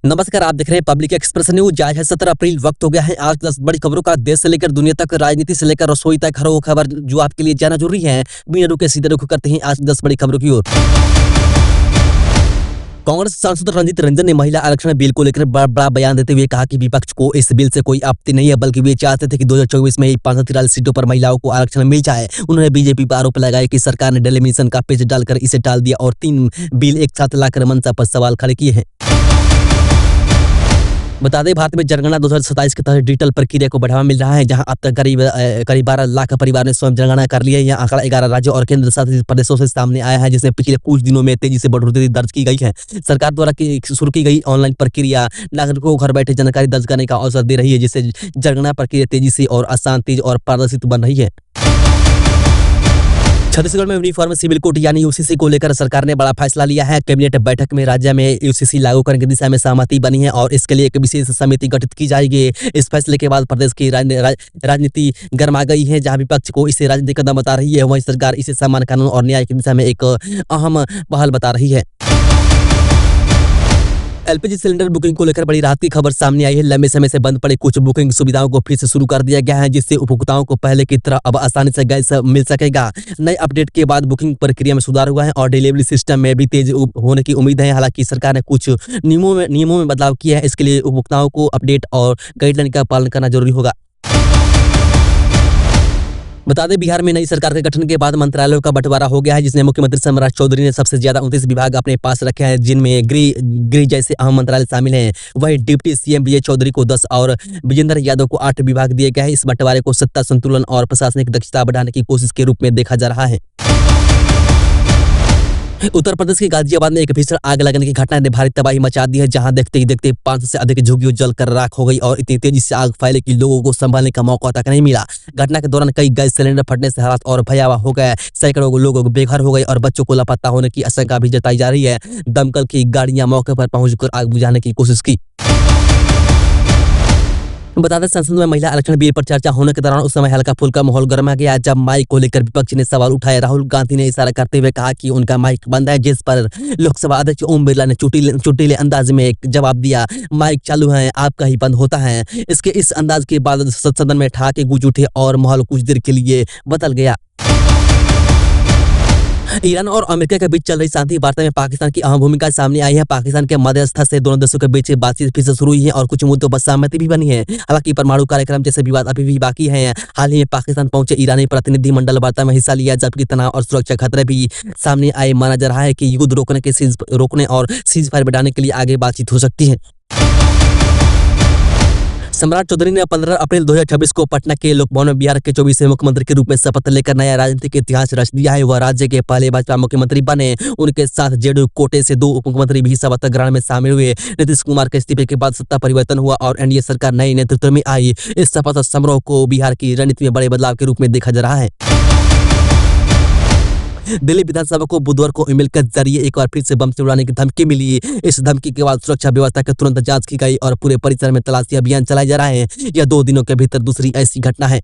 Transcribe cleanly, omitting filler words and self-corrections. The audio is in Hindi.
नमस्कार, आप देख रहे हैं पब्लिक एक्सप्रेस न्यूज। आज है 17 अप्रैल। वक्त हो गया है आज 10 बड़ी खबरों का। देश से लेकर दुनिया तक, राजनीति से लेकर रसोई तक, हर वो खबर जो आपके लिए जानना जरूरी है। बिना रुके सीधे रुख करते हैं आज 10 बड़ी खबरों की ओर। कांग्रेस सांसद रंजीत रंजन ने महिला आरक्षण बिल को लेकर बड़ा बयान देते हुए कहा कि विपक्ष को इस बिल से कोई आपत्ति नहीं है, बल्कि वे चाहते थे कि 2024 में 543 सीटों पर महिलाओं को आरक्षण मिल जाए। उन्होंने बीजेपी पर आरोप लगाया कि सरकार ने डेलिमिनेशन का पेच डालकर इसे टाल दिया और 3 बिल एक साथ लाकर मनसा पर सवाल खड़े किए हैं। बता दें, भारत में जनगणना 2027 के तहत डिजिटल प्रक्रिया को बढ़ावा मिल रहा है, जहां अब तक करीब 12 लाख परिवार ने स्वयं जनगणना कर ली है। यह आंकड़ा 11 राज्यों और केंद्र शासित प्रदेशों से सामने आया है, जिसमें पिछले कुछ दिनों में तेजी से बढ़ोतरी दर्ज की गई है। सरकार द्वारा शुरू की गई ऑनलाइन प्रक्रिया नागरिकों को घर बैठे जानकारी दर्ज करने का अवसर दे रही है, जिससे जनगणना प्रक्रिया तेजी से और आसान, तेज और पारदर्शी बन रही है। छत्तीसगढ़ में यूनिफॉर्म सिविल कोड यानी यूसीसी को लेकर सरकार ने बड़ा फैसला लिया है। कैबिनेट बैठक में राज्य में यूसीसी लागू करने की दिशा में सहमति बनी है और इसके लिए एक विशेष समिति गठित की जाएगी। इस फैसले के बाद प्रदेश की राजनीति गर्मा गई है। जहां विपक्ष को इसे राजनीतिक कदम बता रही है, वहीं सरकार इसे समान कानून और न्याय की दिशा में एक अहम पहल बता रही है। एलपीजी सिलेंडर बुकिंग को लेकर बड़ी राहत की खबर सामने आई है। लंबे समय से बंद पड़े कुछ बुकिंग सुविधाओं को फिर से शुरू कर दिया गया है, जिससे उपभोक्ताओं को पहले की तरह अब आसानी से गैस मिल सकेगा। नए अपडेट के बाद बुकिंग प्रक्रिया में सुधार हुआ है और डिलीवरी सिस्टम में भी तेज होने की उम्मीद है। हालांकि सरकार ने कुछ नियमों में बदलाव किया है। इसके लिए उपभोक्ताओं को अपडेट और गाइडलाइन का पालन करना जरूरी होगा। बता दें, बिहार में नई सरकार के गठन के बाद मंत्रालयों का बंटवारा हो गया है, जिसमें मुख्यमंत्री सम्राट चौधरी ने सबसे ज्यादा 29 विभाग अपने पास रखे हैं, जिनमें गृह जैसे अहम मंत्रालय शामिल हैं। वहीं डिप्टी सीएम विजय चौधरी को 10 और विजेंद्र यादव को 8 विभाग दिए गए हैं। इस बंटवारे को सत्ता संतुलन और प्रशासनिक दक्षता बढ़ाने की कोशिश के रूप में देखा जा रहा है। उत्तर प्रदेश के गाजियाबाद में एक भीषण आग लगने की घटना ने भारी तबाही मचा दी है, जहां देखते ही देखते 500 से अधिक झुग्गियां जलकर राख हो गई और इतनी तेजी से आग फैले कि लोगों को संभालने का मौका तक नहीं मिला। घटना के दौरान कई गैस सिलेंडर फटने से हालात और भयावह हो गए। सैकड़ों लोग बेघर हो गए और बच्चों को लापता होने की आशंका भी जताई जा रही है। दमकल की गाड़ियां मौके पर पहुंचकर आग बुझाने की कोशिश की। बता दें, संसद में महिला आरक्षण बिल पर चर्चा होने के दौरान उस समय हल्का फुल्का माहौल गर्मा गया, जब माइक को लेकर विपक्ष ने सवाल उठाए। राहुल गांधी ने इशारा करते हुए कहा कि उनका माइक बंद है, जिस पर लोकसभा अध्यक्ष ओम बिरला ने चुटीले अंदाज में एक जवाब दिया, माइक चालू है, आपका ही बंद होता है। इस अंदाज के बाद सदन में ठहाके गूंज उठे और माहौल कुछ देर के लिए बदल गया। ईरान और अमेरिका के बीच चल रही शांति वार्ता में पाकिस्तान की अहम भूमिका सामने आई है। पाकिस्तान के मध्यस्थता से दोनों देशों के बीच बातचीत फिर से शुरू हुई है और कुछ मुद्दों पर सहमति भी बनी है। हालांकि परमाणु कार्यक्रम जैसे विवाद अभी भी बाकी हैं। हाल ही में पाकिस्तान पहुंचे ईरानी प्रतिनिधिमंडल वार्ता में हिस्सा लिया, जबकि तनाव और सुरक्षा खतरे भी सामने आए। माना जा रहा है कि युद्ध रोकने और सीज फायर बढ़ाने के लिए आगे बातचीत हो सकती है। सम्राट चौधरी ने 15 अप्रैल 2026 को पटना के लोकभवन में बिहार के 24वें मुख्यमंत्री के रूप में शपथ लेकर नया राजनीतिक इतिहास रच दिया है। वह राज्य के पहले भाजपा मुख्यमंत्री बने। उनके साथ जेडीयू कोटे से 2 उप मुख्यमंत्री भी शपथ ग्रहण में शामिल हुए। नीतीश कुमार के इस्तीफे के बाद सत्ता परिवर्तन हुआ और एनडीए सरकार नए नेतृत्व में आई। इस शपथ समारोह को बिहार की रणनीति में बड़े बदलाव के रूप में देखा जा रहा है। दिल्ली विधानसभा को बुधवार को ईमेल के जरिए एक बार फिर से बम से उड़ाने की धमकी मिली। इस धमकी के बाद सुरक्षा व्यवस्था की तुरंत जांच की गई और पूरे परिसर में तलाशी अभियान चलाया जा रहा है। यह 2 दिनों के भीतर दूसरी ऐसी घटना है।